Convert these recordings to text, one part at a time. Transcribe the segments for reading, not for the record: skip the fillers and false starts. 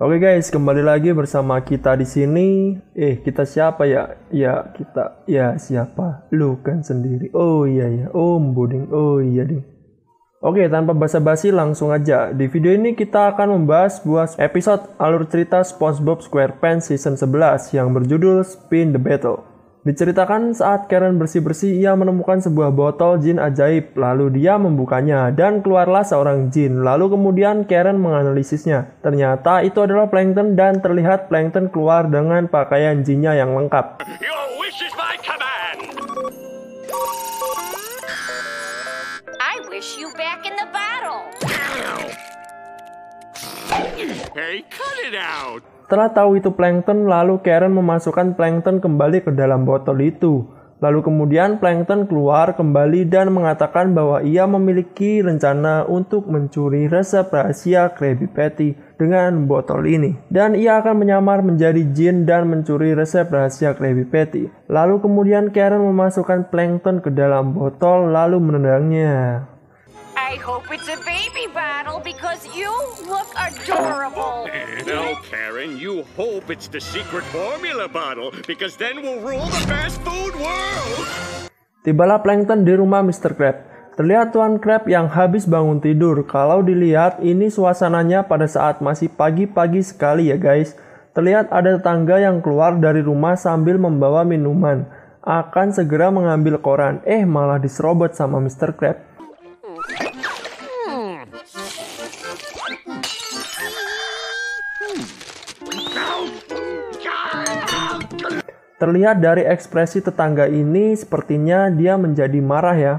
Oke guys, kembali lagi bersama kita di sini. Kita siapa ya? Siapa? Lu kan sendiri. Oh iya, Om Buding. Oh iya ding. Oke, tanpa basa-basi langsung aja. Di video ini kita akan membahas sebuah episode alur cerita SpongeBob SquarePants season 11 yang berjudul Spin the Battle. Diceritakan saat Karen bersih-bersih, ia menemukan sebuah botol jin ajaib. Lalu dia membukanya dan keluarlah seorang jin. Lalu kemudian Karen menganalisisnya. Ternyata itu adalah Plankton dan terlihat Plankton keluar dengan pakaian jinnya yang lengkap. Your wish is my command. I wish you back in the battle. Hey, cut it out. Setelah tahu itu Plankton, lalu Karen memasukkan Plankton kembali ke dalam botol itu. Lalu kemudian Plankton keluar kembali dan mengatakan bahwa ia memiliki rencana untuk mencuri resep rahasia Krabby Patty dengan botol ini. Dan ia akan menyamar menjadi jin dan mencuri resep rahasia Krabby Patty. Lalu kemudian Karen memasukkan Plankton ke dalam botol lalu menendangnya. I hope it's a baby battle because you look adorable. No, Karen, you hope it's the secret formula bottle because then we'll rule the fast food world. Tibalah Plankton di rumah Mr. Krab. Terlihat Tuan Krab yang habis bangun tidur. Kalau dilihat, ini suasananya pada saat masih pagi-pagi sekali ya guys. Terlihat ada tetangga yang keluar dari rumah sambil membawa minuman. Akan segera mengambil koran. Malah diserobot sama Mr. Krab. Terlihat dari ekspresi tetangga ini, sepertinya dia menjadi marah ya.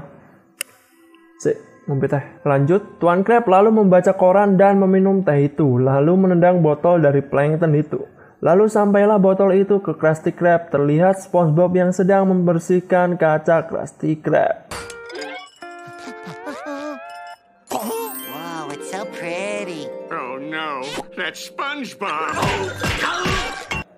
Ngopi teh. Lanjut, Tuan Krab lalu membaca koran dan meminum teh itu, lalu menendang botol dari Plankton itu. Lalu sampailah botol itu ke Krusty Krab. Terlihat SpongeBob yang sedang membersihkan kaca Krusty Krab. Wow, it's so pretty. Oh no, that's SpongeBob.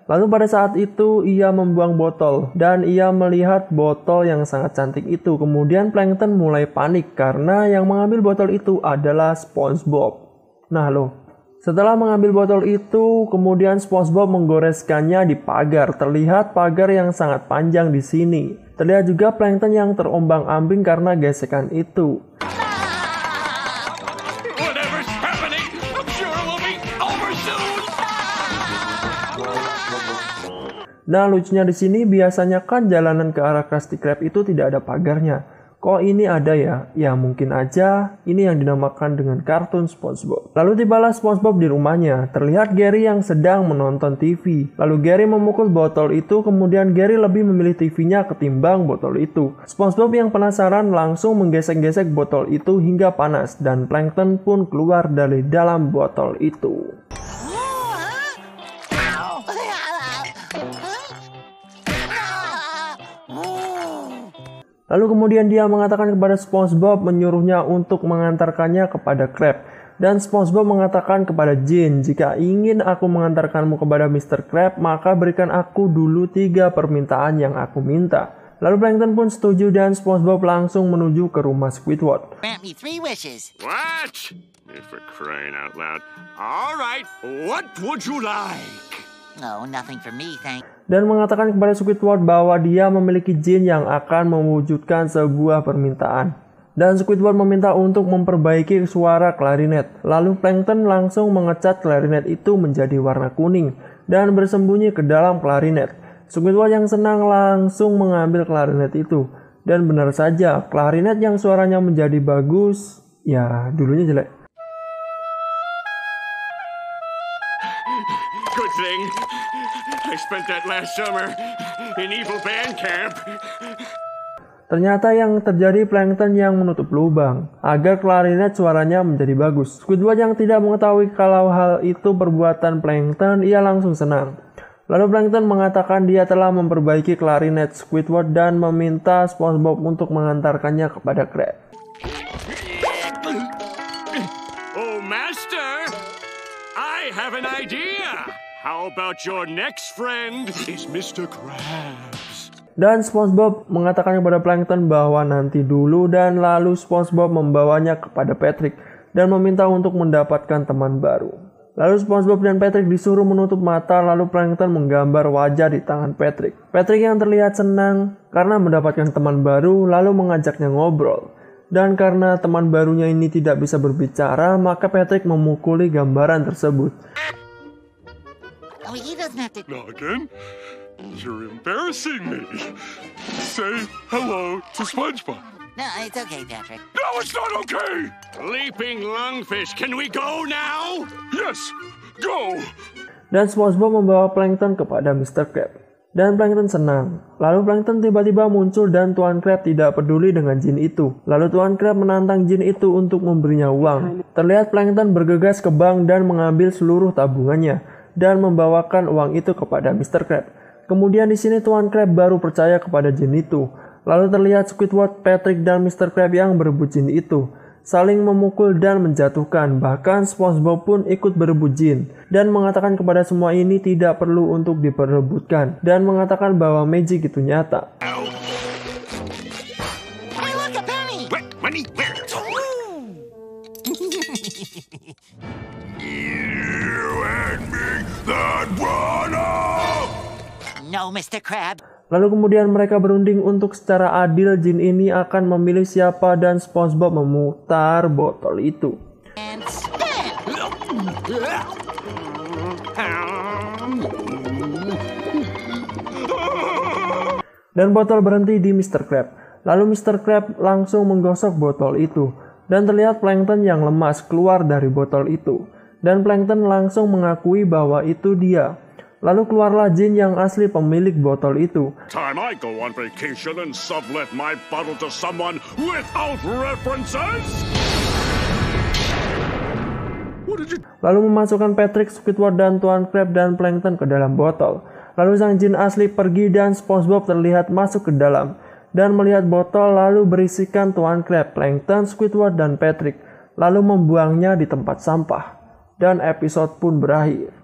Lalu pada saat itu ia membuang botol dan ia melihat botol yang sangat cantik itu. Kemudian Plankton mulai panik karena yang mengambil botol itu adalah SpongeBob. Nah loh, setelah mengambil botol itu, kemudian SpongeBob menggoreskannya di pagar. Terlihat pagar yang sangat panjang di sini. Terlihat juga Plankton yang terombang-ambing karena gesekan itu. Whatever's happening, I'm sure it will be over soon. Nah lucunya di sini biasanya kan jalanan ke arah Krusty Krab itu tidak ada pagarnya. Kok ini ada ya? Ya mungkin aja ini yang dinamakan dengan kartun SpongeBob. Lalu tibalah SpongeBob di rumahnya. Terlihat Gary yang sedang menonton TV. Lalu Gary memukul botol itu, kemudian Gary lebih memilih TV-nya ketimbang botol itu. SpongeBob yang penasaran langsung menggesek-gesek botol itu hingga panas dan Plankton pun keluar dari dalam botol itu. Lalu kemudian dia mengatakan kepada SpongeBob menyuruhnya untuk mengantarkannya kepada Krab. Dan SpongeBob mengatakan kepada Jin, jika ingin aku mengantarkanmu kepada Mr. Krab, maka berikan aku dulu 3 permintaan yang aku minta. Lalu Plankton pun setuju dan SpongeBob langsung menuju ke rumah Squidward. Grant me 3 wishes. What? For crying out loud. All right, what would you like? No, nothing for me, thank. Dan mengatakan kepada Squidward bahwa dia memiliki jin yang akan mewujudkan sebuah permintaan. Dan Squidward meminta untuk memperbaiki suara klarinet. Lalu Plankton langsung mengecat klarinet itu menjadi warna kuning dan bersembunyi ke dalam klarinet. Squidward yang senang langsung mengambil klarinet itu. Dan benar saja, klarinet yang suaranya menjadi bagus, ya dulunya jelek. Good thing I spent that last summer in evil band camp. Ternyata yang terjadi Plankton yang menutup lubang agar klarinet suaranya menjadi bagus. Squidward yang tidak mengetahui kalau hal itu perbuatan Plankton, ia langsung senang. Lalu Plankton mengatakan dia telah memperbaiki klarinet Squidward dan meminta SpongeBob untuk mengantarkannya kepada Krab. Oh, Master, I have an idea. How about your next friend is Mr. Krabs? Dan SpongeBob mengatakan kepada Plankton bahwa nanti dulu, dan lalu SpongeBob membawanya kepada Patrick dan meminta untuk mendapatkan teman baru. Lalu SpongeBob dan Patrick disuruh menutup mata, lalu Plankton menggambar wajah di tangan Patrick. Patrick yang terlihat senang karena mendapatkan teman baru, lalu mengajaknya ngobrol. Dan karena teman barunya ini tidak bisa berbicara, maka Patrick memukuli gambaran tersebut. Oh, he doesn't have to. Now again? You're embarrassing me. Say hello to SpongeBob. No, it's okay, Patrick. No, it's not okay! Leaping lungfish, can we go now? Yes, go! Dan SpongeBob membawa Plankton kepada Mr. Krab. Dan Plankton senang. Lalu Plankton tiba-tiba muncul dan Tuan Krab tidak peduli dengan jin itu. Lalu Tuan Krab menantang jin itu untuk memberinya uang. Terlihat Plankton bergegas ke bank dan mengambil seluruh tabungannya dan membawakan uang itu kepada Mr. Krab. Kemudian di sini Tuan Krab baru percaya kepada jin itu. Lalu terlihat Squidward, Patrick, dan Mr. Krab yang berebut jin itu, saling memukul dan menjatuhkan. Bahkan SpongeBob pun ikut berebut jin dan mengatakan kepada semua ini tidak perlu untuk diperebutkan dan mengatakan bahwa magic itu nyata. Hey, look, a penny! What? Money? Where? You and me, that one up! No, Mr. Krab. Lalu kemudian mereka berunding untuk secara adil jin ini akan memilih siapa dan SpongeBob memutar botol itu. And spin! Dan botol berhenti di Mr. Krab. Lalu Mr. Krab langsung menggosok botol itu. Dan terlihat Plankton yang lemas keluar dari botol itu. Dan Plankton langsung mengakui bahwa itu dia. Lalu keluarlah jin yang asli pemilik botol itu. Time I go on vacation and sublet my bottle to someone without references? What did you... Lalu memasukkan Patrick, Squidward, dan Tuan Krab dan Plankton ke dalam botol. Lalu sang jin asli pergi dan SpongeBob terlihat masuk ke dalam. Dan melihat botol lalu berisikan Tuan Krab, Plankton, Squidward, dan Patrick. Lalu membuangnya di tempat sampah. Dan episode pun berakhir.